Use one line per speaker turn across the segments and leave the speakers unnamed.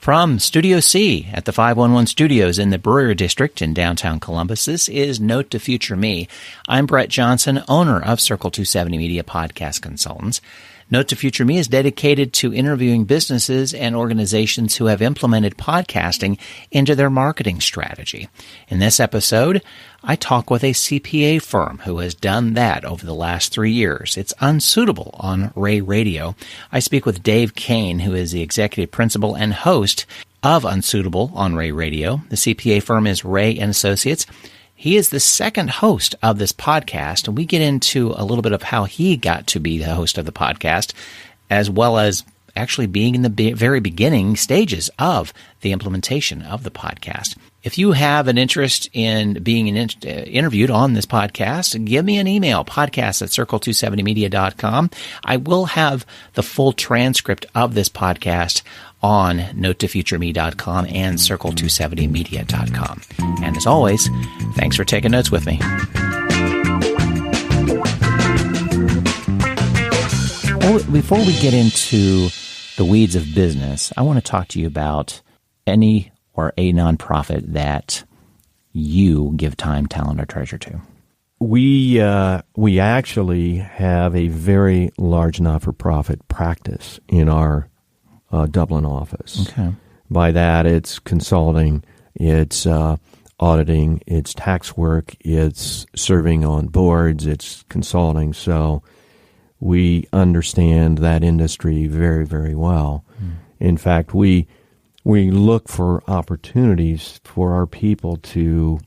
From Studio C at the 511 Studios in the Brewery District in downtown Columbus, this is Note to Future Me. I'm Brett Johnson, owner of Circle270Media Podcast Consultants. Note to Future Me is dedicated to interviewing businesses and organizations who have implemented podcasting into their marketing strategy. In this episode, I talk with a CPA firm who has done that over the last 3 years. It's Unsuitable on Rea Radio. I speak with Dave Cain, who is the executive principal and host of Unsuitable on Rea Radio. The CPA firm is Rea Associates. He is the second host of this podcast, and we get into a little bit of how he got to be the host of the podcast, as well as actually being in the very beginning stages of the implementation of the podcast. If you have an interest in being interviewed on this podcast, give me an email, podcast@circle270media.com. I will have the full transcript of this podcast on note2futureme.com and circle270media.com. And as always, thanks for taking notes with me. Well, before we get into the weeds of business, I want to talk to you about any or a nonprofit that you give time, talent, or treasure to.
We actually have a very large not-for-profit practice in our Dublin office.
Okay.
By that, it's consulting, it's auditing, it's tax work, it's serving on boards, it's consulting. So we understand that industry very, very well. In fact, we look for opportunities for our people to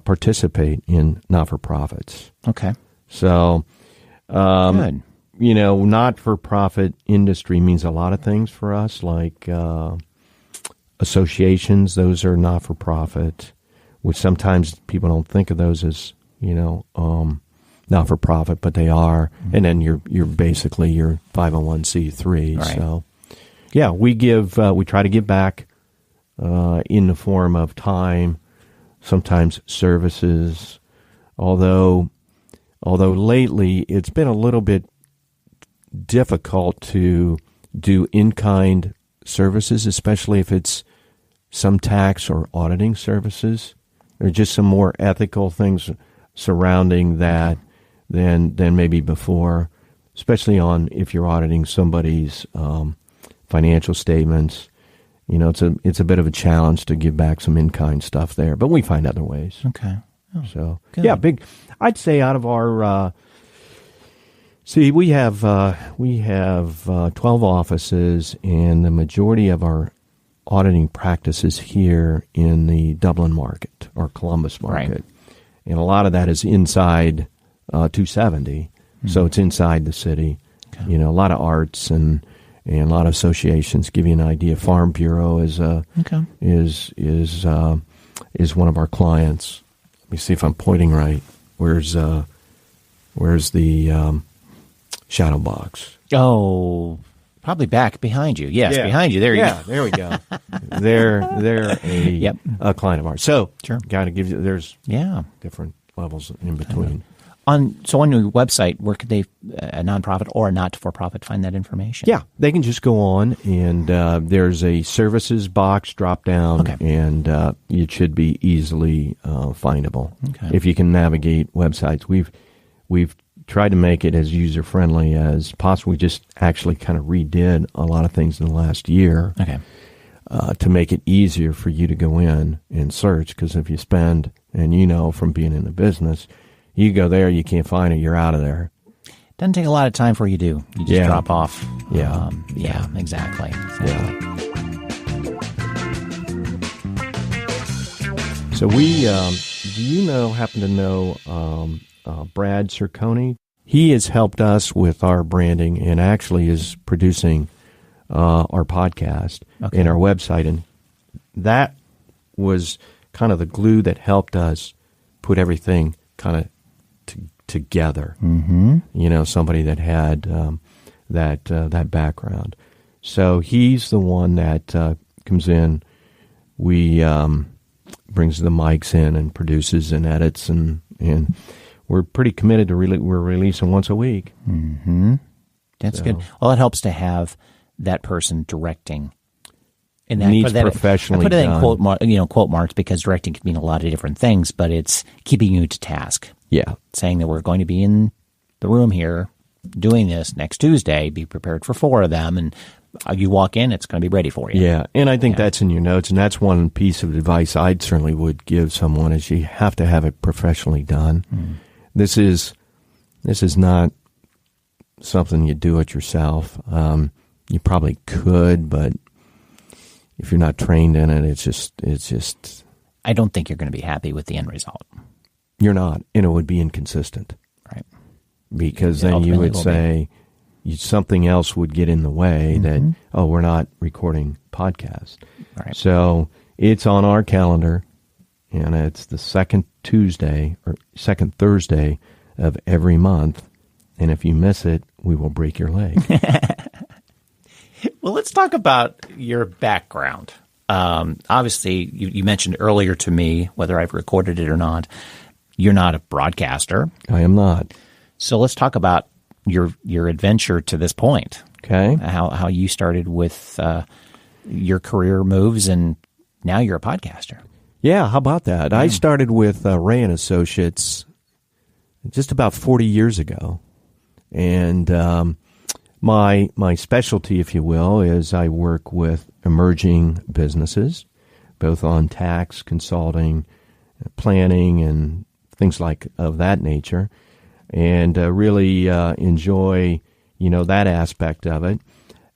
participate in not-for-profits.
Okay.
So,
good.
You know, not-for-profit industry means a lot of things for us, like associations. Those are not-for-profit, which sometimes people don't think of those as, not-for-profit, but they are. Mm-hmm. And then you're basically your 501c3.
Right.
So, yeah, we try to give back in the form of time, sometimes services. Although lately it's been a little bit difficult to do in-kind services, especially if it's some tax or auditing services. There are just some more ethical things surrounding that than maybe before, especially if you're auditing somebody's financial statements. You know, it's a bit of a challenge to give back some in-kind stuff there, but we find other ways.
Okay. Oh,
so
good.
Yeah, I'd say out of our we have 12 offices, and the majority of our auditing practices here in the Dublin market or Columbus market,
right.
And a lot of that is inside 270, so it's inside the city. Okay. You know, a lot of arts and a lot of associations. Give you an idea, Farm Bureau is one of our clients. Let me see if I'm pointing right. Where's the shadow box?
Oh, probably back behind you. Yes, behind you. There you go.
There we go. they're a client of ours. So,
sure.
Got to give you. There's different levels in between.
On your website, where could a nonprofit or a not-for-profit find that information?
Yeah, they can just go on, and there's a services box drop down,
okay.
And it should be easily findable.
Okay.
If you can navigate websites. We've tried to make it as user-friendly as possible. We just actually kind of redid a lot of things in the last year,
okay.
To make it easier for you to go in and search, because if you spend, and from being in the business, you go there, you can't find it, you're out of there.
Doesn't take a lot of time for you to do. You just drop off.
Yeah.
Exactly.
Yeah. So we, do you happen to know Brad Circone? He has helped us with our branding and actually is producing our podcast and our website. And that was kind of the glue that helped us put everything kind of together.
Mm-hmm.
Somebody that had that background. So he's the one that comes in. We brings the mics in and produces and edits, and we're pretty committed to we're releasing once a week.
Mm-hmm. That's good. Well, it helps to have that person directing And
needs professionally
I put it
done.
in quote marks, because directing can mean a lot of different things, but it's keeping you to task.
Yeah.
Saying that we're going to be in the room here doing this next Tuesday, be prepared for 4 of them, and you walk in, it's going to be ready for you.
Yeah, and I think that's in your notes, and that's one piece of advice I certainly would give someone is you have to have it professionally done. This is not something you do it yourself. You probably could, but if you're not trained in it, it's just.
I don't think you're going to be happy with the end result.
You're not, and it would be inconsistent.
Right.
Because then you would say something else would get in the way that, we're not recording podcast.
Right.
So it's on our calendar, and it's the second Tuesday or second Thursday of every month. And if you miss it, we will break your leg.
Well, let's talk about your background. Obviously, you mentioned earlier to me, whether I've recorded it or not, you're not a broadcaster.
I am not.
So let's talk about your adventure to this point.
Okay.
How you started with your career moves, and now you're a podcaster.
Yeah, how about that? I started with Rea Associates just about 40 years ago. And my specialty, if you will, is I work with emerging businesses, both on tax, consulting, planning, and things like of that nature, and really enjoy, that aspect of it.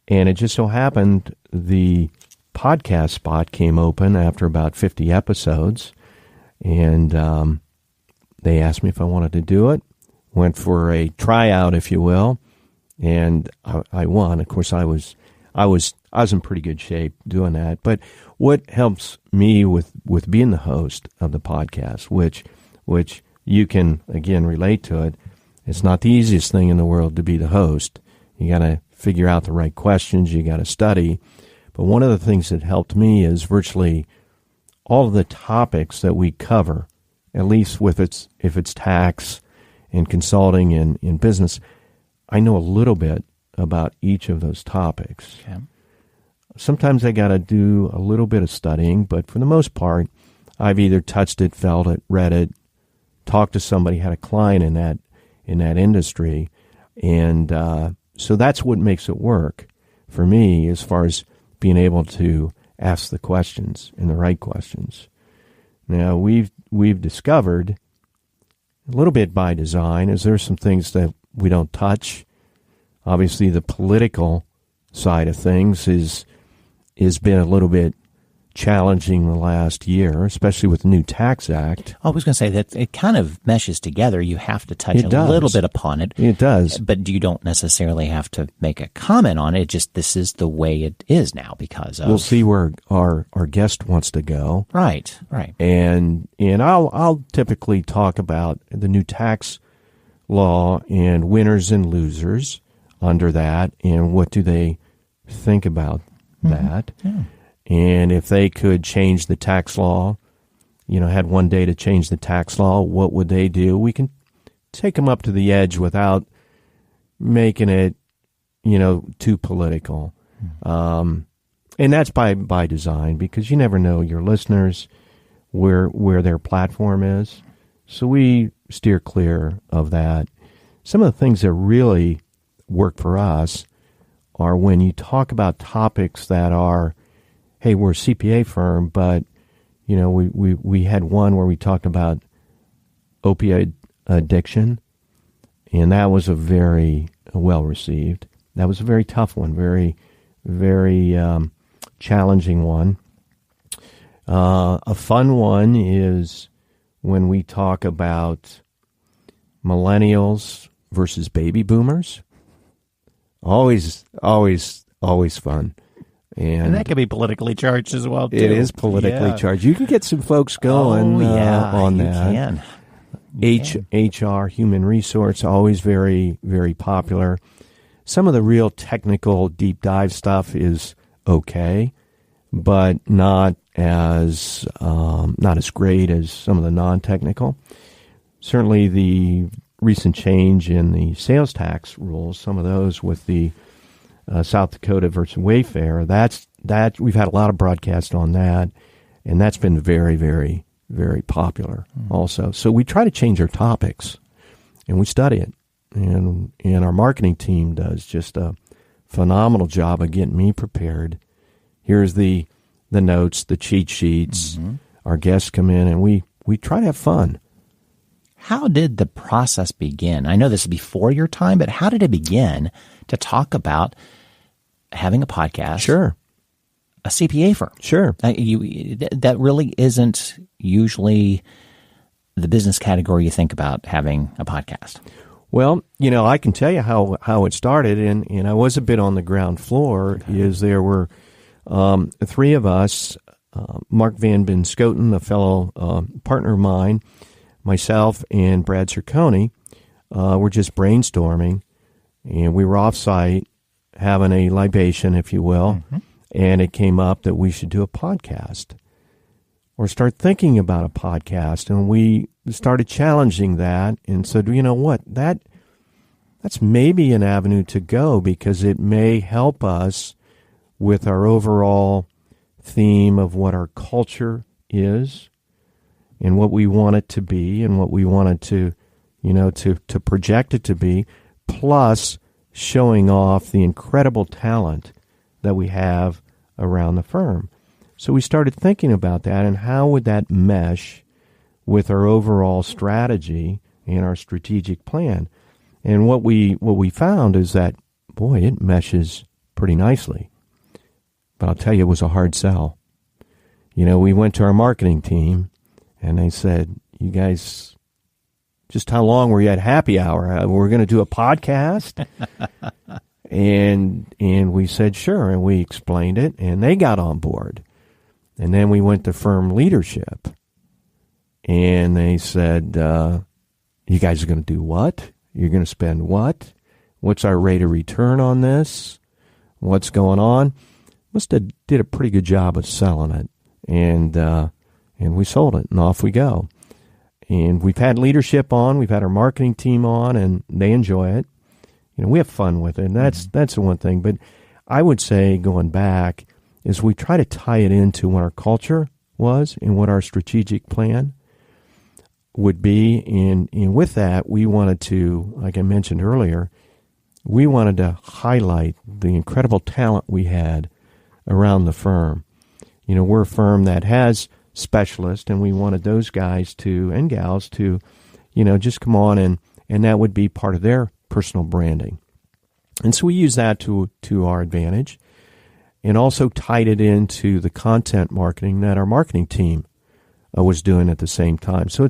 And it just so happened the podcast spot came open after about 50 episodes, and they asked me if I wanted to do it. Went for a tryout, if you will, and I won. Of course, I was in pretty good shape doing that. But what helps me with being the host of the podcast, which you can again relate to it, it's not the easiest thing in the world to be the host. You got to figure out the right questions. You got to study. But one of the things that helped me is virtually all of the topics that we cover, at least if it's tax and consulting and in business, I know a little bit about each of those topics.
Okay.
Sometimes I got to do a little bit of studying, but for the most part, I've either touched it, felt it, read it, talked to somebody, had a client in that industry, and so that's what makes it work for me as far as being able to ask the questions and the right questions. Now we've discovered a little bit by design is there's some things that we don't touch. Obviously, the political side of things has been a little bit challenging the last year, especially with the new tax act.
I was going to say that it kind of meshes together. You have to touch a little bit upon it.
It does.
But you don't necessarily have to make a comment on it. Just this is the way it is now because of...
We'll see where our guest wants to go.
Right.
And I'll typically talk about the new tax law and winners and losers under that and what do they think about that. Yeah. And if they could change the tax law, had one day to change the tax law, what would they do? We can take them up to the edge without making it, too political. And that's by design because you never know your listeners where their platform is. So we steer clear of that. Some of the things that really work for us are when you talk about topics that are, hey, we're a CPA firm, but, we had one where we talked about opioid addiction, and that was a very well received. That was a very tough one, very, very challenging one. A fun one is when we talk about millennials versus baby boomers. Always fun. And
that can be politically charged as well, too.
It is politically charged. You can get some folks going on that. HR, human resource, always very, very popular. Some of the real technical deep dive stuff is okay, but not as great as some of the non-technical. Certainly the recent change in the sales tax rules, some of those with the South Dakota versus Wayfair, that we've had a lot of broadcasts on that, and that's been very, very, very popular also. So we try to change our topics, and we study it. And our marketing team does just a phenomenal job of getting me prepared. Here's the notes, the cheat sheets. Our guests come in, and we try to have fun.
How did the process begin? I know this is before your time, but how did it begin to talk about having a podcast?
Sure.
A CPA firm?
Sure.
That really isn't usually the business category you think about having a podcast.
Well, I can tell you how it started, and I was a bit on the ground floor. Okay. Is there were three of us, Mark Van Binscoten, a fellow partner of mine, myself, and Brad Circone, were just brainstorming, and we were off-site having a libation, if you will, and it came up that we should do a podcast or start thinking about a podcast, and we started challenging that and said, you know what, that's maybe an avenue to go because it may help us with our overall theme of what our culture is and what we want it to be and what we wanted to, to project it to be, plus showing off the incredible talent that we have around the firm. So we started thinking about that and how would that mesh with our overall strategy and our strategic plan. And what we found is that, boy, it meshes pretty nicely. But I'll tell you, it was a hard sell. We went to our marketing team, and they said, you guys, just how long were you at happy hour? We're going to do a podcast? and we said, sure, and we explained it, and they got on board. And then we went to firm leadership, and they said, you guys are going to do what? You're going to spend what? What's our rate of return on this? What's going on? Must have did a pretty good job of selling it, and we sold it, and off we go. And we've had leadership on, we've had our marketing team on, and they enjoy it. We have fun with it, and that's the one thing. But I would say, going back, is we try to tie it into what our culture was and what our strategic plan would be. And with that, we wanted to, like I mentioned earlier, we wanted to highlight the incredible talent we had around the firm. We're a firm that has specialists, and we wanted those guys and gals to, just come on, and that would be part of their personal branding. And so we use that to our advantage, and also tied it into the content marketing that our marketing team was doing at the same time. So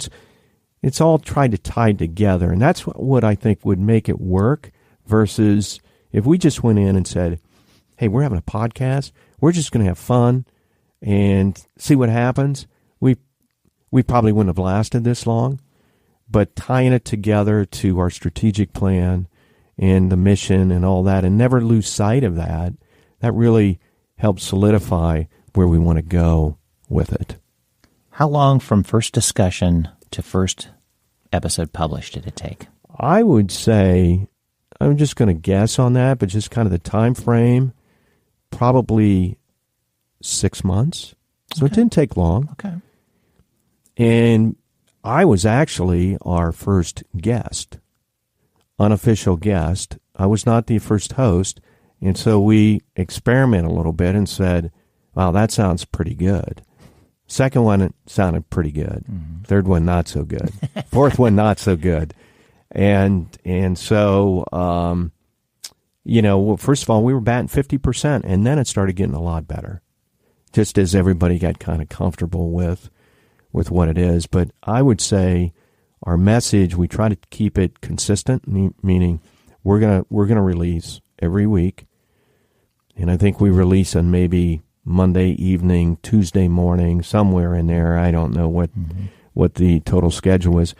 it's all tried to tie together, and that's what I think would make it work versus if we just went in and said, hey, we're having a podcast, we're just going to have fun and see what happens. We probably wouldn't have lasted this long, but tying it together to our strategic plan and the mission and all that, and never lose sight of that really helps solidify where we want to go with it.
How long from first discussion to first episode published did it take?
I would say, I'm just going to guess on that, but just kind of the time frame, probably 6 months. So It didn't take long.
Okay.
And I was actually our first guest, unofficial guest. I was not the first host. And so we experimented a little bit and said, wow, that sounds pretty good. Second one, it sounded pretty good. Mm-hmm. Third one, not so good. Fourth one, not so good. And so, well, first of all, we were batting 50%, and then it started getting a lot better, just as everybody got kind of comfortable with what it is. But I would say our message, we try to keep it consistent, meaning we're gonna release every week, and I think we release on maybe Monday evening, Tuesday morning, somewhere in there. I don't know what the total schedule is.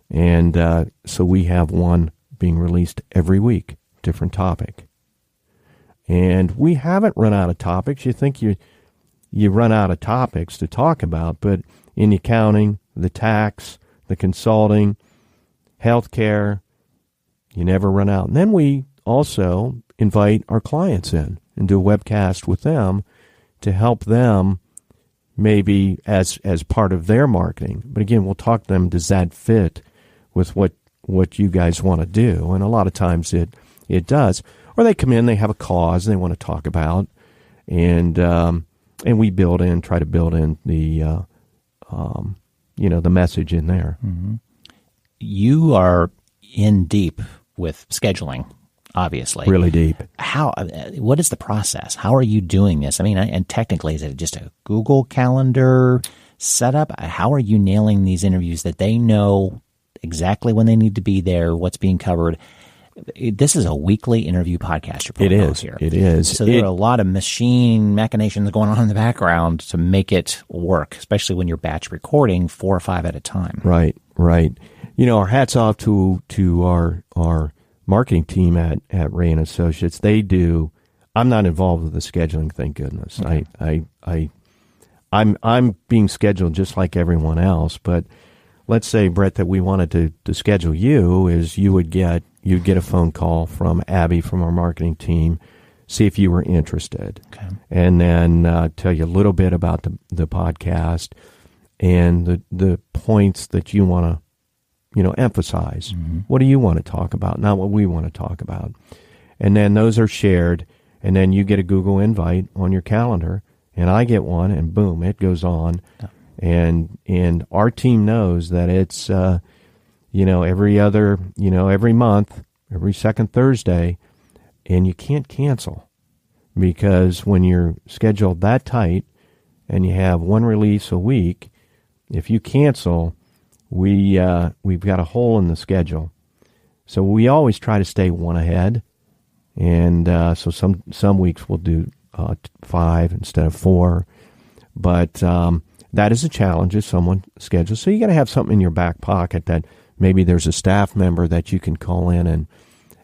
And so we have one being released every week, different topic. And we haven't run out of topics. You think you run out of topics to talk about, but in the accounting, the tax, the consulting, healthcare, you never run out. And then we also invite our clients in and do a webcast with them to help them maybe as part of their marketing. But again, we'll talk to them, does that fit with what you guys want to do? And a lot of times it does. Or they come in, they have a cause they want to talk about, and we try to build in the the message in there.
Mm-hmm. You are in deep with scheduling, obviously.
Really deep.
What is the process? How are you doing this? I mean, and technically, is it just a Google Calendar setup? How are you nailing these interviews that they know exactly when they need to be there, what's being covered? This is a weekly interview podcast you're putting out here.
It is.
So there are a lot of machine machinations going on in the background to make it work, especially when you're batch recording 4 or 5 at a time.
Right. Our hats off to our marketing team at Rea Associates. They do. I'm not involved with the scheduling, thank goodness. Okay. I'm being scheduled just like everyone else. But let's say, Brett, that we wanted to schedule you, is you'd get a phone call from Abby from our marketing team, see if you were interested,
okay, and
then tell you a little bit about the podcast and the points that you want to emphasize. Mm-hmm. What do you want to talk about? Not what we want to talk about. And then those are shared, and then you get a Google invite on your calendar, and I get one, and boom, it goes on. Yeah. And our team knows that it's every month, every second Thursday, and you can't cancel, because when you're scheduled that tight and you have one release a week, if you cancel, we've got a hole in the schedule. So we always try to stay one ahead, and so some weeks we'll do 5 instead of 4, but that is a challenge if someone schedules. So you got to have something in your back pocket that maybe there's a staff member that you can call in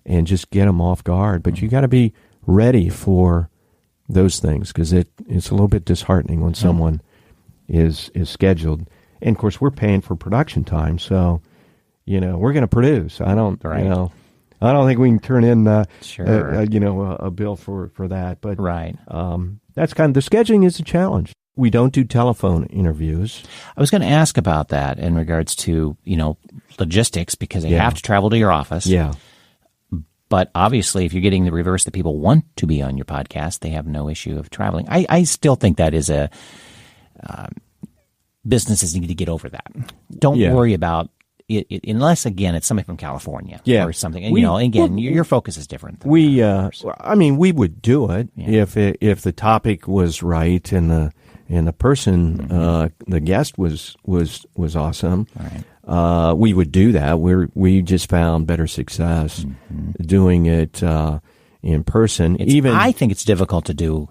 and just get them off guard. But you got to be ready for those things, because it's a little bit disheartening when someone is scheduled. And of course, we're paying for production time, so we're going to produce. I don't think we can turn in a bill for that. But
right,
that's kind of the scheduling is a challenge. We don't do telephone interviews.
I was going to ask about that in regards to, logistics, because they have to travel to your office.
Yeah.
But obviously, if you're getting the reverse that people want to be on your podcast, they have no issue of traveling. I still think that is a businesses need to get over that. Don't worry about it unless, again, it's somebody from California or something. And, your focus is different.
We would do it if the topic was right and the person, the guest was awesome.
Right.
We would do that. We just found better success doing it in person.
I think it's difficult to do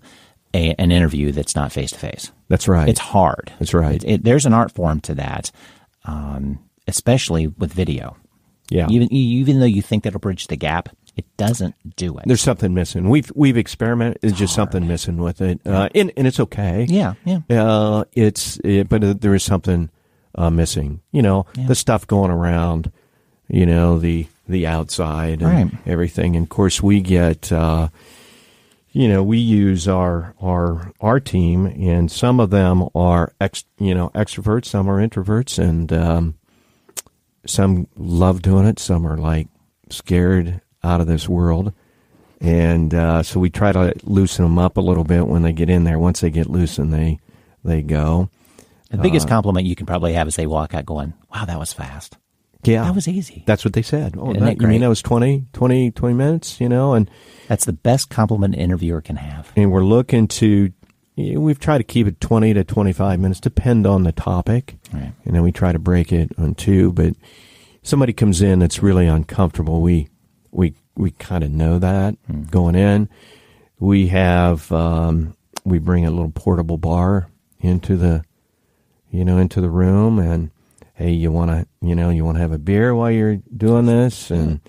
an interview that's not face to face.
That's right.
It's hard.
That's right.
There's an art form to that, especially with video.
Yeah.
Even though you think that'll bridge the gap, it doesn't do it.
There's something missing. We've experimented. There's just something missing with it, and it's okay.
Yeah.
But there is something missing. The stuff going around. The outside and everything. And of course, we get. We use our team, and some of them are extroverts, some are introverts, and some love doing it. Some are like scared out of this world, and so we try to loosen them up a little bit when they get in there. Once they get loosened, they go.
The biggest compliment you can probably have is they walk out going, "Wow, that was fast."
Yeah,
that was easy.
That's what they said.
Oh, you
mean that was 20 minutes? And
that's the best compliment an interviewer can have.
And we're looking to. We've tried to keep it 20 to 25 minutes, depend on the topic,
right.
And then we try to break it on 2. But somebody comes in that's really uncomfortable. We kind of know that going in. We have we bring a little portable bar into the room, and hey, you want to have a beer while you're doing this, and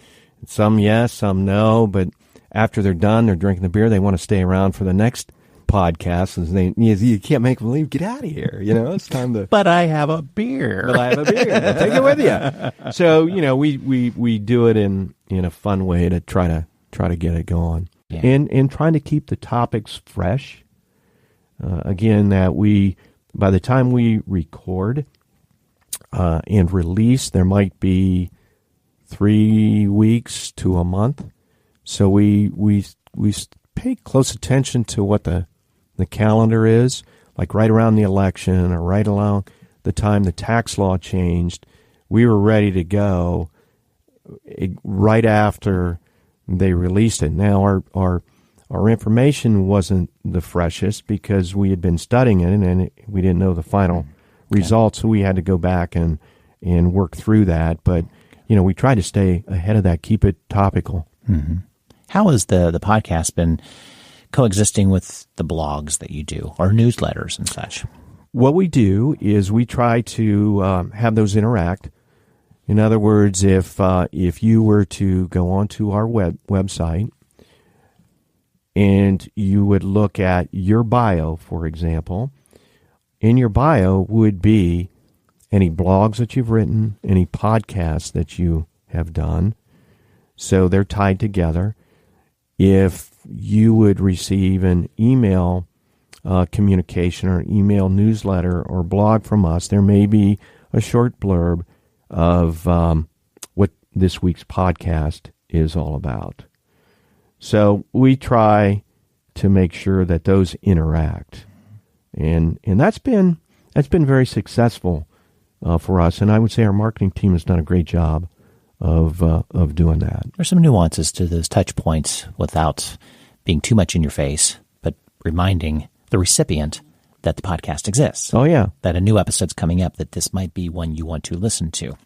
some yes, some no, but after they're done, they're drinking the beer, they want to stay around for the next podcast, and you can't make them leave. Get out of here, it's time to.
But I have a beer.
I'll take it with you. So we do it in a fun way to try to get it going, and trying to keep the topics fresh. again, that by the time we record and release, there might be 3 weeks to a month. So we pay close attention to what the calendar is, like right around the election or right around the time the tax law changed. We were ready to go right after they released it. Now, our information wasn't the freshest because we had been studying it and we didn't know the final results, so we had to go back and work through that. But, we try to stay ahead of that, keep it topical.
Mm-hmm. How has the podcast been coexisting with the blogs that you do, or newsletters and such?
What we do is we try to have those interact. In other words, if you were to go onto our website and you would look at your bio, for example, in your bio would be any blogs that you've written, any podcasts that you have done. So they're tied together. If you would receive an email communication or an email newsletter or blog from us, there may be a short blurb of what this week's podcast is all about. So we try to make sure that those interact, and that's been very successful for us. And I would say our marketing team has done a great job of doing that.
There's some nuances to those touch points without being too much in your face, but reminding the recipient that the podcast exists.
Oh, yeah.
That a new episode's coming up, that this might be one you want to listen to.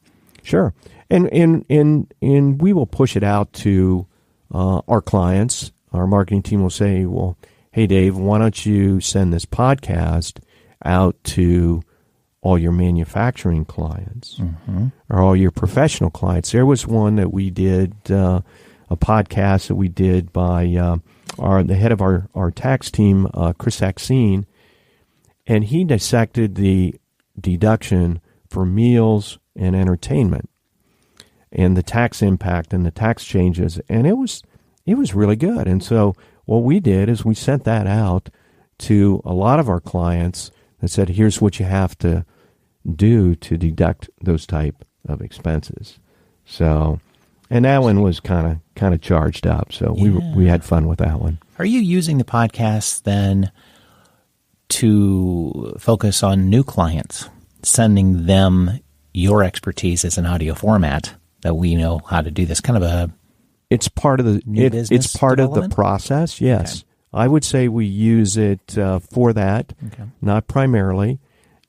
Sure. And we will push it out to our clients. Our marketing team will say, well, hey, Dave, why don't you send this podcast out to all your manufacturing clients or all your professional clients. There was one that we did, a podcast that we did by the head of our tax team, Chris Cain, and he dissected the deduction for meals and entertainment and the tax impact and the tax changes, and it was really good. And so what we did is we sent that out to a lot of our clients that said, here's what you have to do to deduct those type of expenses. So, and that one was kind of charged up. So we had fun with that one.
Are you using the podcast then to focus on new clients, sending them your expertise as an audio format that we know how to do this kind of a
it's part of the it's part of the process, yes. Okay. I would say we use it for that, not primarily.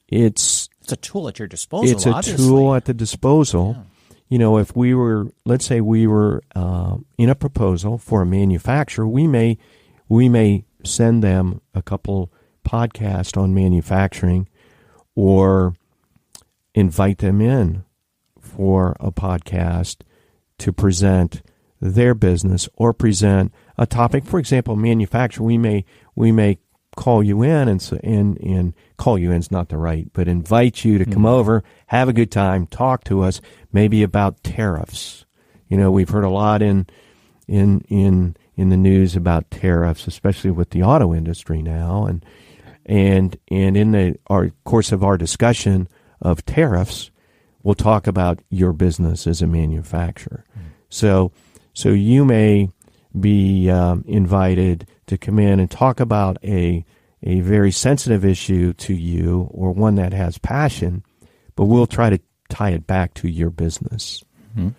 It's
a tool at your disposal.
It's a tool at the disposal. Yeah. If we were, let's say we were in a proposal for a manufacturer, we may send them a couple podcasts on manufacturing or invite them in for a podcast to present their business or present a topic. For example, manufacturer, we may call you in and call you in's not the right, but invite you to come over, have a good time, talk to us, maybe about tariffs. We've heard a lot in the news about tariffs, especially with the auto industry now, and in the course of our discussion of tariffs, we'll talk about your business as a manufacturer. So you may be invited to come in and talk about a very sensitive issue to you or one that has passion, but we'll try to tie it back to your business.
Mm-hmm.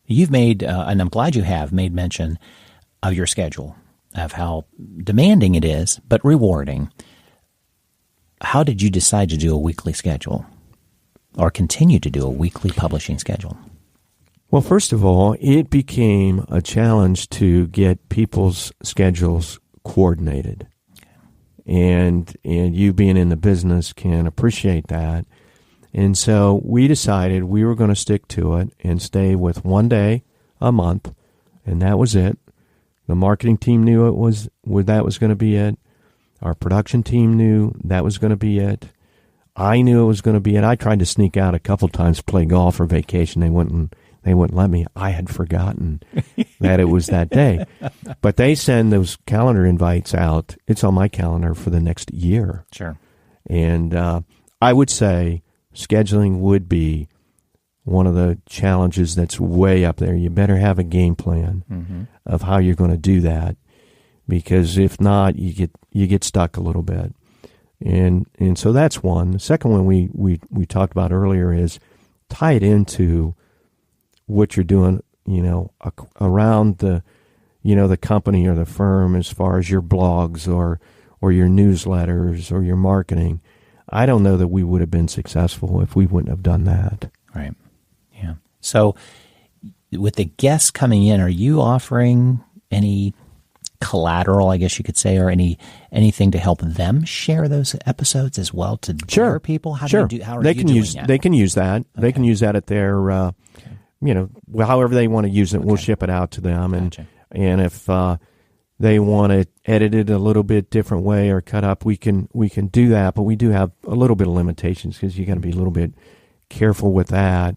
You've made, and I'm glad you have made mention of your schedule, of how demanding it is, but rewarding. How did you decide to do a weekly schedule or continue to do a weekly publishing schedule?
Well, first of all, it became a challenge to get people's schedules coordinated. And you being in the business can appreciate that. And so we decided we were going to stick to it and stay with one day a month, and that was it. The marketing team knew that was going to be it. Our production team knew that was going to be it. I knew it was going to be it. I tried to sneak out a couple times to play golf or vacation. They they wouldn't let me. I had forgotten that it was that day. But they send those calendar invites out. It's on my calendar for the next year.
Sure.
And I would say scheduling would be one of the challenges that's way up there. You better have a game plan of how you're going to do that, because if not, you get stuck a little bit. And so that's one. The second one we talked about earlier is tie it into what you're doing, around the company or the firm, as far as your blogs or your newsletters or your marketing. I don't know that we would have been successful if we wouldn't have done that.
Right. Yeah. So with the guests coming in, are you offering any collateral, I guess you could say, or anything to help them share those episodes as well to their people? How
sure.
do you do, how are
they
you
can
doing
use
that?
They can use that. Okay. They can use that at their, however they want to use it. We'll ship it out to them, and if they want it edited a little bit different way or cut up, we can do that. But we do have a little bit of limitations because you got to be a little bit careful with that.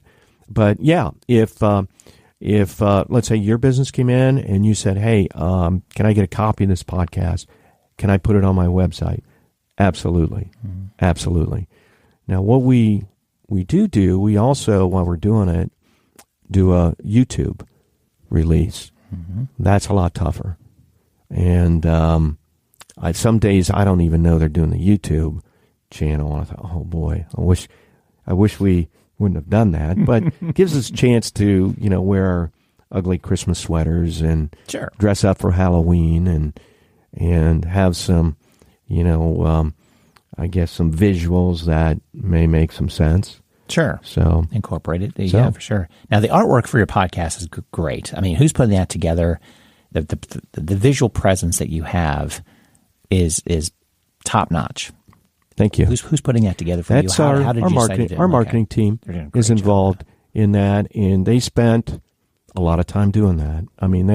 But yeah, if let's say your business came in and you said, hey, can I get a copy of this podcast? Can I put it on my website? Absolutely. Absolutely. Now, what we do, we also, while we're doing it, do a YouTube release. That's a lot tougher. And some days I don't even know they're doing the YouTube channel. I thought, oh boy, I wish we wouldn't have done that, but it gives us a chance to, wear our ugly Christmas sweaters and dress up for Halloween and have some, I guess some visuals that may make some sense.
Sure.
So
incorporate it. Yeah, for sure. Now the artwork for your podcast is great. I mean, who's putting that together? The visual presence that you have is top notch.
Thank you.
Who's putting that together for you? How did you
marketing,
decide to
our marketing team is involved in that, and they spent a lot of time doing that. I mean,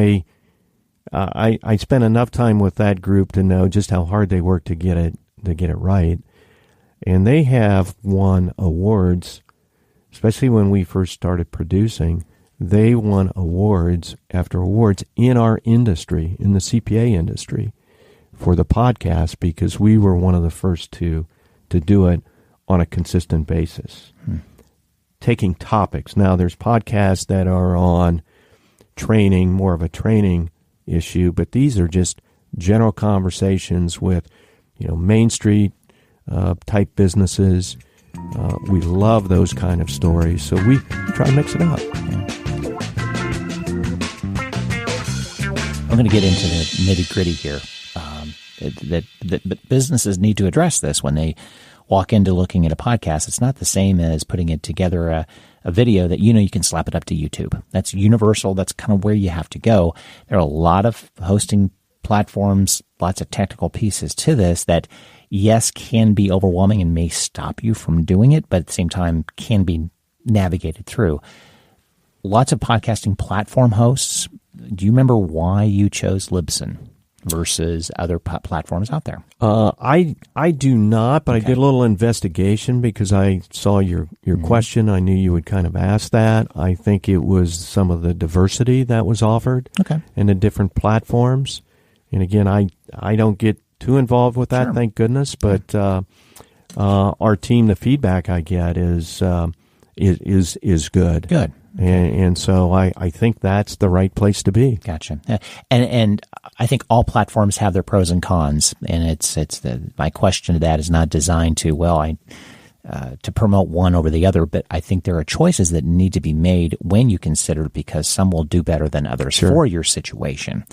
I spent enough time with that group to know just how hard they work to get it right, and they have won awards, especially when we first started producing. They won awards after awards in our industry, in the CPA industry, for the podcast, because we were one of the first to do it on a consistent basis. Taking topics. Now, there's podcasts that are on training, more of a training issue, but these are just general conversations with, Main Street type businesses. We love those kind of stories, so we try to mix it up.
I'm going to get into the nitty-gritty here. That businesses need to address this when they walk into looking at a podcast. It's not the same as putting it together a video that you can slap it up to YouTube. That's universal. That's kind of where you have to go. There are a lot of hosting platforms, lots of technical pieces to this that, yes, can be overwhelming and may stop you from doing it, but at the same time can be navigated through. Lots of podcasting platform hosts. Do you remember why you chose Libsyn versus other platforms out there?
I do not, but okay. I did a little investigation because I saw your question. I knew you would kind of ask that. I think it was some of the diversity that was offered and the different platforms. And again, I don't get too involved with that, thank goodness. But our team, the feedback I get is good. Good. And so I think that's the right place to be.
Gotcha. And I think all platforms have their pros and cons. And my question to that is not designed to promote one over the other, but I think there are choices that need to be made when you consider it, because some will do better than others for your situation.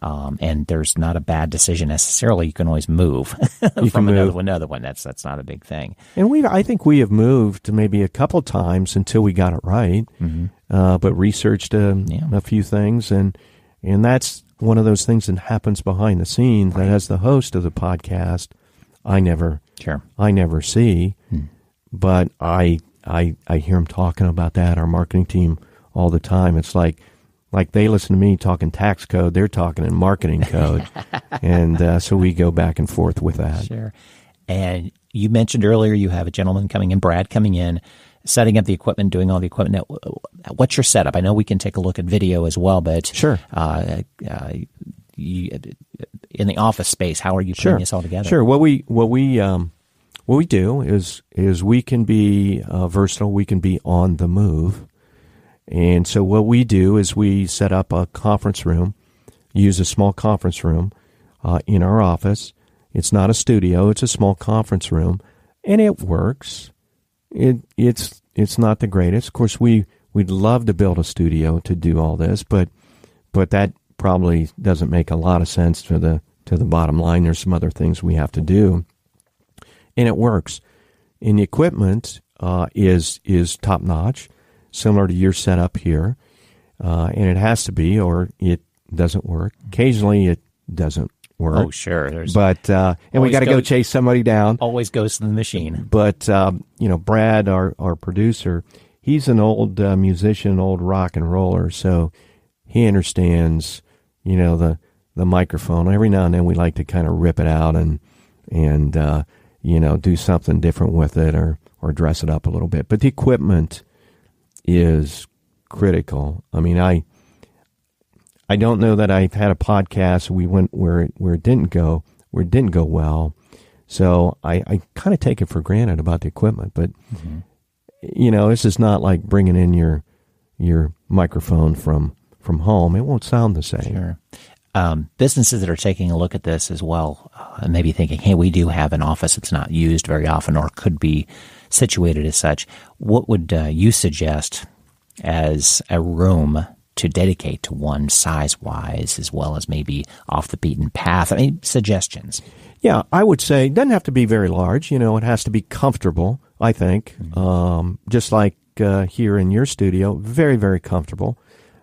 And there's not a bad decision necessarily. You can always move from another one. That's not a big thing.
And I think we have moved maybe a couple times until we got it right, but researched a few things, and that's one of those things that happens behind the scenes that, as the host of the podcast, I never see, but I hear them talking about that. Our marketing team all the time. It's like they listen to me talking tax code, they're talking in marketing code. And so we go back and forth with that.
Sure. And you mentioned earlier you have a gentleman coming in, Brad, coming in, setting up the equipment, doing all the equipment. What's your setup? I know we can take a look at video as well, but
sure.
In the office space, how are you putting this all together?
Sure. What we do is we can be versatile. We can be on the move, and so what we do is we set up a conference room, use a small conference room in our office. It's not a studio; it's a small conference room, and it works. It's not the greatest. Of course, we'd love to build a studio to do all this, but that probably doesn't make a lot of sense to the bottom line. There's some other things we have to do, and it works. And the equipment is top notch, similar to your setup here, and it has to be, or it doesn't work. Occasionally, it doesn't work.
Oh, sure.
And we got to go chase somebody down.
Always goes to the machine.
But Brad, our producer, he's an old musician, old rock and roller, so he understands, the microphone. Every now and then we like to kind of rip it out and do something different with it or dress it up a little bit. But the equipment is critical. I mean, I don't know that I've had a podcast we went where it didn't go well. So I kind of take it for granted about the equipment. But this is not like bringing in your microphone from home. It won't sound the same.
Sure. Businesses that are taking a look at this as well, maybe thinking, hey, we do have an office that's not used very often or could be situated as such. What would you suggest as a room to dedicate to one size-wise, as well as maybe off the beaten path? I mean, suggestions.
Yeah, I would say it doesn't have to be very large. It has to be comfortable, I think. Just like here in your studio, very, very comfortable.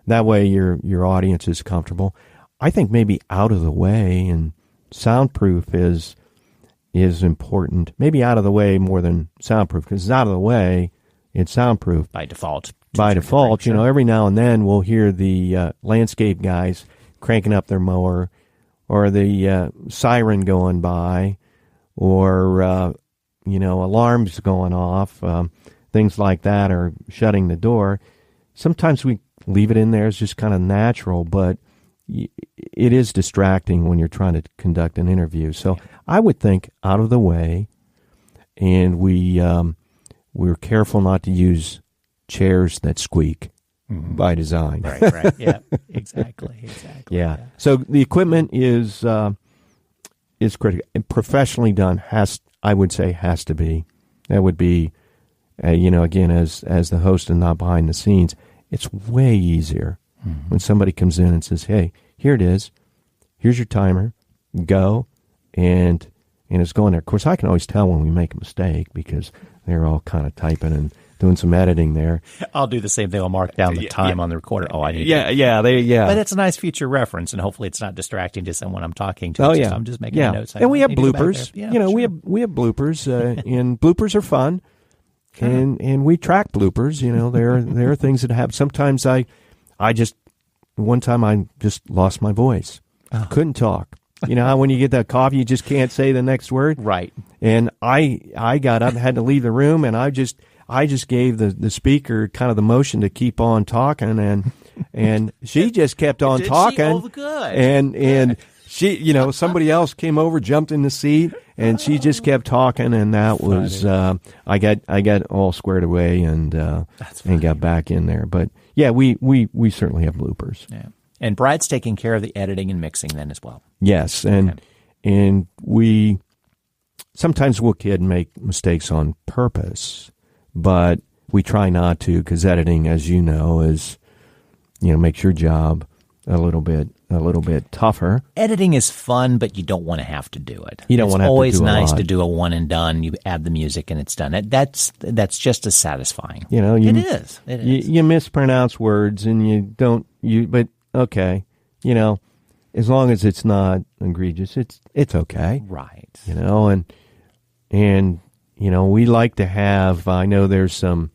That way your audience is comfortable. I think maybe out of the way, and soundproof is important. Maybe out of the way more than soundproof, because it's out of the way, it's soundproof.
By default.
Sure. Every now and then we'll hear the landscape guys cranking up their mower, or the siren going by, or alarms going off, things like that, or shutting the door. Sometimes we leave it in there as just kind of natural, but it is distracting when you're trying to conduct an interview. So I would think out of the way, and we're careful not to use chairs that squeak by design.
Right. Yeah, exactly.
Yeah. So the equipment is critical. And professionally done I would say has to be. That would be, again, as the host and not behind the scenes, it's way easier when somebody comes in and says, hey, here it is. Here's your timer. Go. And it's going there. Of course, I can always tell when we make a mistake because they're all kind of typing and doing some editing there.
I'll do the same thing. I'll mark down the time on the recorder. Oh, I need
But
it's a nice future reference, and hopefully it's not distracting to someone I'm talking to. I'm just making notes.
And we have bloopers. We have bloopers, and bloopers are fun. And we track bloopers. There are things that happen. Sometimes one time I just lost my voice. Couldn't talk. How when you get that cough, you just can't say the next word?
Right.
And I got up, had to leave the room, and I just gave the speaker kind of the motion to keep on talking, and she just kept on talking.
Oh, good.
And she, somebody else came over, jumped in the seat, and she just kept talking, and that was I got all squared away and got back in there. But yeah, we certainly have bloopers.
Yeah. And Brad's taking care of the editing and mixing then as well.
Yes, and we sometimes we'll make mistakes on purpose, but we try not to, because editing, as you know, is makes your job a little bit tougher.
Editing is fun, but you don't want to have to do it.
You don't want to have to do it.
It's always nice to do a one and done. You add the music and it's done. That's just as satisfying. It is.
You mispronounce words and but okay, as long as it's not egregious, it's okay.
Right.
And we like to have, I know there's some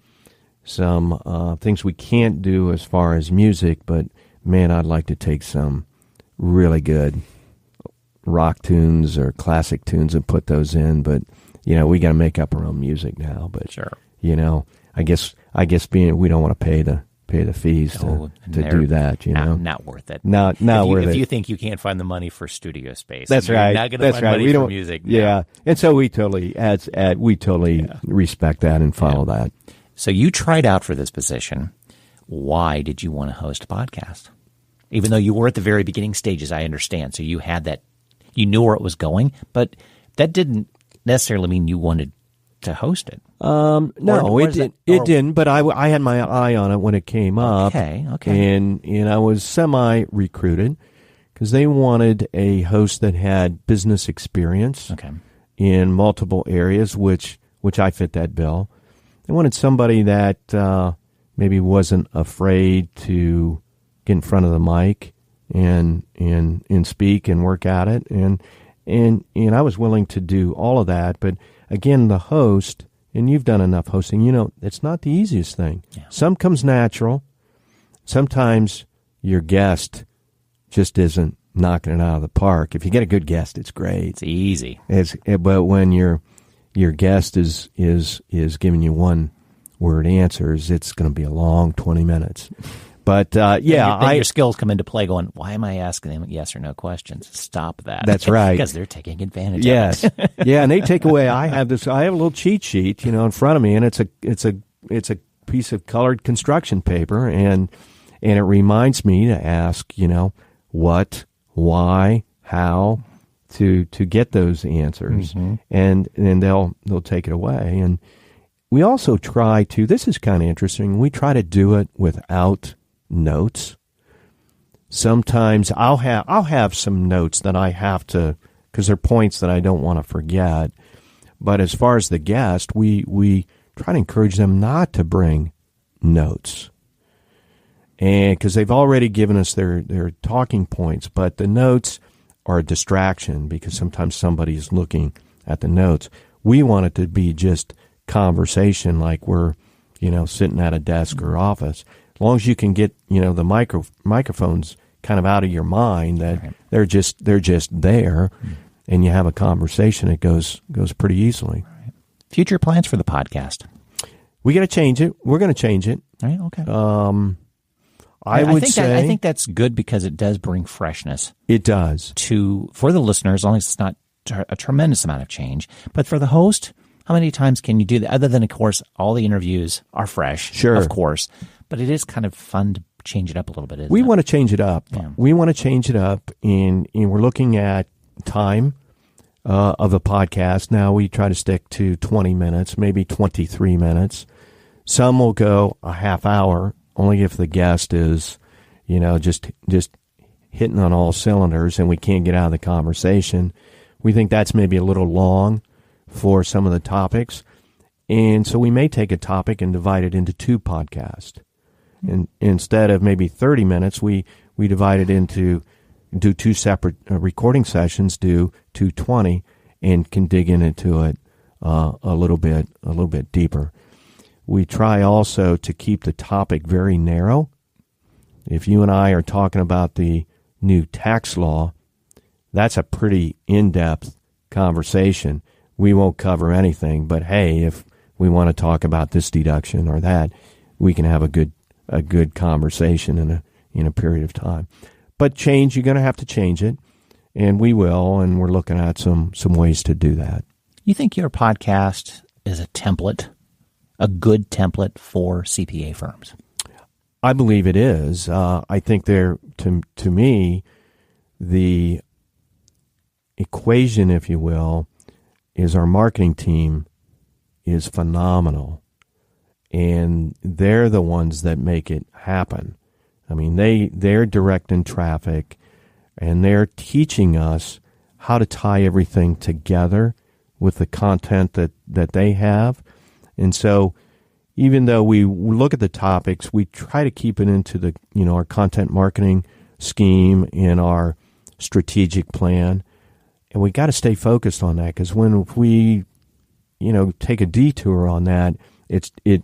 things we can't do as far as music, but man, I'd like to take some really good rock tunes or classic tunes and put those in, but we got to make up our own music now. But
sure,
I guess being we don't want to pay the fees to do that.
Not worth it.
Not worth it.
If you think you can't find the money for studio space,
that's right.
You're not going to find money for music.
Yeah, and so we totally respect that and follow that.
So you tried out for this position. Why did you want to host a podcast? Even though you were at the very beginning stages, I understand. So you had that, you knew where it was going, but that didn't necessarily mean you wanted to host it.
No, it didn't. But I had my eye on it when it came up.
Okay.
And I was semi-recruited because they wanted a host that had business experience in multiple areas, which I fit that bill. They wanted somebody that maybe wasn't afraid to get in front of the mic and speak and work at it. And I was willing to do all of that, but again, the host, and you've done enough hosting, it's not the easiest thing. Yeah. Some comes natural. Sometimes your guest just isn't knocking it out of the park. If you get a good guest, it's great.
It's easy.
But when your guest is giving you one word answers, it's going to be a long 20 minutes. But then your skills come into play going, why am I asking them yes or no questions? Stop that. That's right.
Because they're taking advantage of it.
Yeah, and they take away, I have a little cheat sheet, in front of me, and it's a piece of colored construction paper, and it reminds me to ask, what, why, how to get those answers. Mm-hmm. And they'll take it away. And we also try to, this is kind of interesting, we try to do it without notes. Sometimes I'll have some notes that I have to, because they're points that I don't want to forget. But as far as the guest, we try to encourage them not to bring notes, and because they've already given us their talking points. But the notes are a distraction because sometimes somebody's looking at the notes. We want it to be just conversation, like we're sitting at a desk or office. As long as you can get the microphones kind of out of your mind, that they're just there, and you have a conversation, it goes pretty easily.
Right. Future plans for the podcast?
We got to change it. We're going to change it.
All right. Okay.
I
think that's good because it does bring freshness.
It does
for the listeners, as long as it's not a tremendous amount of change, but for the host. How many times can you do that? Other than, of course, all the interviews are fresh,
sure,
of course. But it is kind of fun to change it up a little bit, isn't it?
We want to change it up.
Yeah.
We want to change it up, and we're looking at time of a podcast. Now we try to stick to 20 minutes, maybe 23 minutes. Some will go a half hour, only if the guest is, just hitting on all cylinders and we can't get out of the conversation. We think that's maybe a little long for some of the topics. And so we may take a topic and divide it into two podcasts. And instead of maybe 30 minutes, we divide it into, do two separate recording sessions, do 220, and can dig into it a little bit deeper. We try also to keep the topic very narrow. If you and I are talking about the new tax law, that's a pretty in-depth conversation. We won't cover anything, but hey, if we want to talk about this deduction or that, we can have a good conversation in a period of time. But change, you're going to have to change it, and we will, and we're looking at some ways to do that.
You think your podcast is a good template for CPA firms?
I believe it is. I think to me, the equation, if you will, is our marketing team is phenomenal, and they're the ones that make it happen. I mean, they're directing traffic, and they're teaching us how to tie everything together with the content that they have. And so even though we look at the topics, we try to keep it into the our content marketing scheme and our strategic plan. And we got to stay focused on that, because if we take a detour on that, it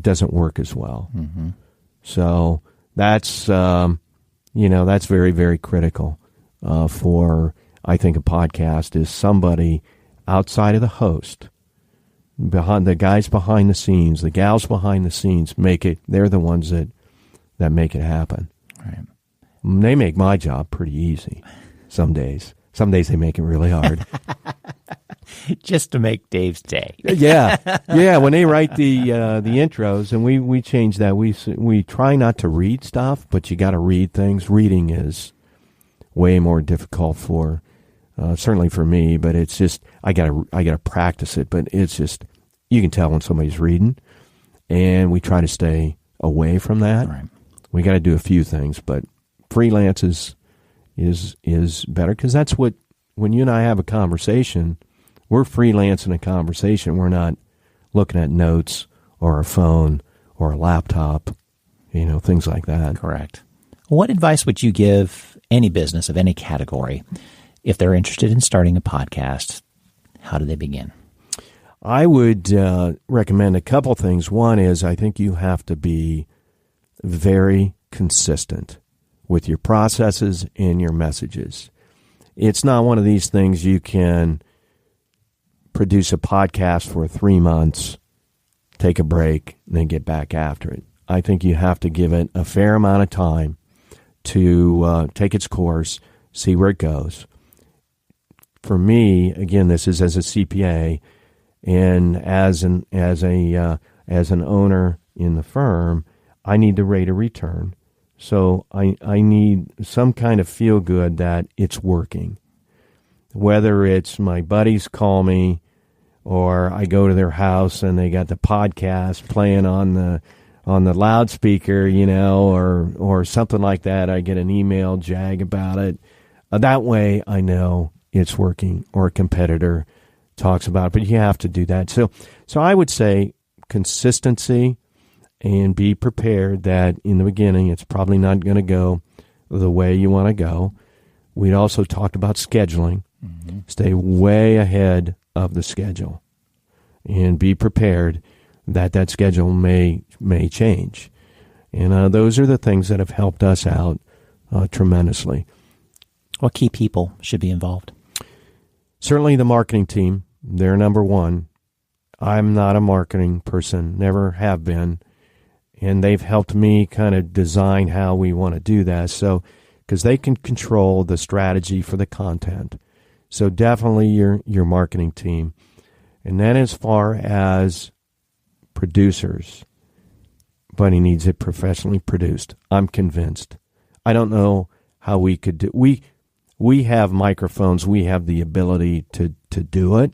doesn't work as well. Mm-hmm. So that's that's very, very critical for, I think, a podcast, is somebody outside of the host, behind the guys behind the scenes, the gals behind the scenes, they're the ones that make it happen.
Right.
They make my job pretty easy some days. Some days they make it really hard.
Just to make Dave's day.
Yeah. When they write the intros, and we change that. We try not to read stuff, but you got to read things. Reading is way more difficult for certainly for me. But it's just I gotta practice it. But it's just you can tell when somebody's reading, and we try to stay away from that.
Right.
We got to do a few things, but freelance is better because that's what when you and I have a conversation. We're freelancing a conversation. We're not looking at notes or a phone or a laptop, things like that.
Correct. What advice would you give any business of any category if they're interested in starting a podcast? How do they begin?
I would recommend a couple things. One is I think you have to be very consistent with your processes and your messages. It's not one of these things you can produce a podcast for 3 months, take a break, and then get back after it. I think you have to give it a fair amount of time to take its course, see where it goes. For me, again, this is as a CPA and as an owner in the firm, I need the rate of return. So I need some kind of feel good that it's working. Whether it's my buddies call me or I go to their house and they got the podcast playing on the loudspeaker, or something like that. I get an email, jag about it. That way I know it's working, or a competitor talks about it, but you have to do that. So I would say consistency and be prepared that in the beginning it's probably not going to go the way you want to go. We'd also talked about scheduling. Mm-hmm. Stay way ahead of the schedule and be prepared that schedule may change. And those are the things that have helped us out tremendously.
What key people should be involved?
Certainly the marketing team. They're number one. I'm not a marketing person, never have been. And they've helped me kind of design how we want to do that. So, because they can control the strategy for the content. So definitely your marketing team. And then as far as producers, Buddy needs it professionally produced. I'm convinced. I don't know how we could do. We have microphones. We have the ability to do it,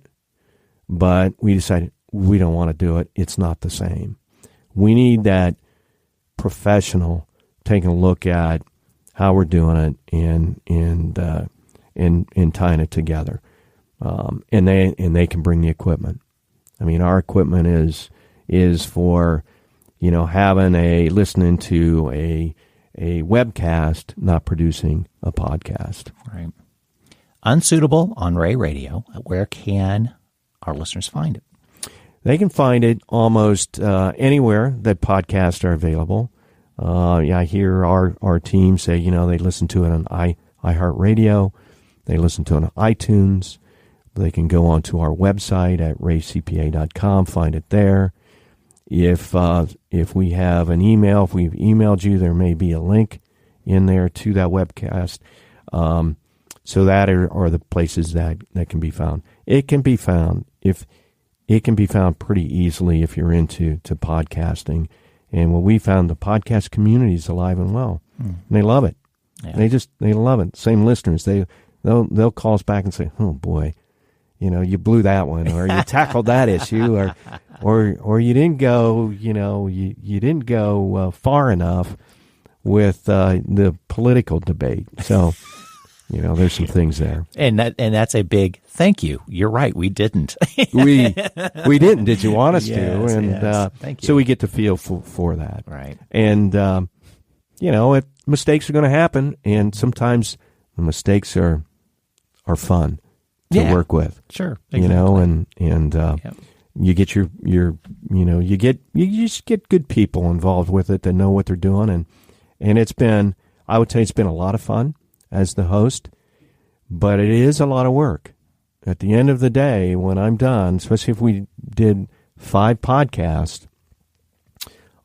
but we decided we don't want to do it. It's not the same. We need that professional taking a look at how we're doing it and tying it together. And they can bring the equipment. I mean, our equipment is for listening to a webcast, not producing a podcast.
Right. Unsuitable on Rea Radio. Where can our listeners find it?
They can find it almost anywhere that podcasts are available. I hear our team say, they listen to it on iHeartRadio. They listen to it on iTunes. They can go onto our website at reacpa.com, find it there. If we have an email, if we've emailed you, there may be a link in there to that webcast. So that are the places that can be found. It can be found pretty easily if you're into podcasting. And what we found, the podcast community is alive and well. And they love it. Yeah. They love it. Same listeners. They'll call us back and say, "Oh boy, you blew that one, or you tackled that issue, or you didn't go, you didn't go far enough with the political debate." So, there's some things there.
And that's a big thank you. You're right. We didn't.
we didn't. Did you want us to?
And thank you.
So we get to feel for that.
Right.
And mistakes are going to happen, and sometimes the mistakes are fun to work with.
Sure. Exactly.
You get you just get good people involved with it that know what they're doing, and I would say it's been a lot of fun as the host, but it is a lot of work. at the end of the day, when I'm done, especially if we did 5 podcasts,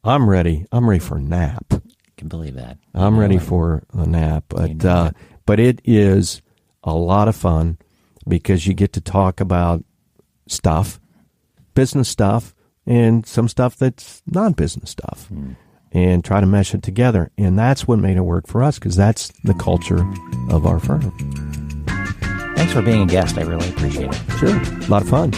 I'm ready. I'm ready for a nap.
I can believe that.
I'm ready for a nap. But it is a lot of fun because you get to talk about stuff, business stuff, and some stuff that's non-business stuff, and try to mesh it together. And that's what made it work for us, because that's the culture of our firm.
Thanks for being a guest. I really appreciate it.
Sure. A lot of fun.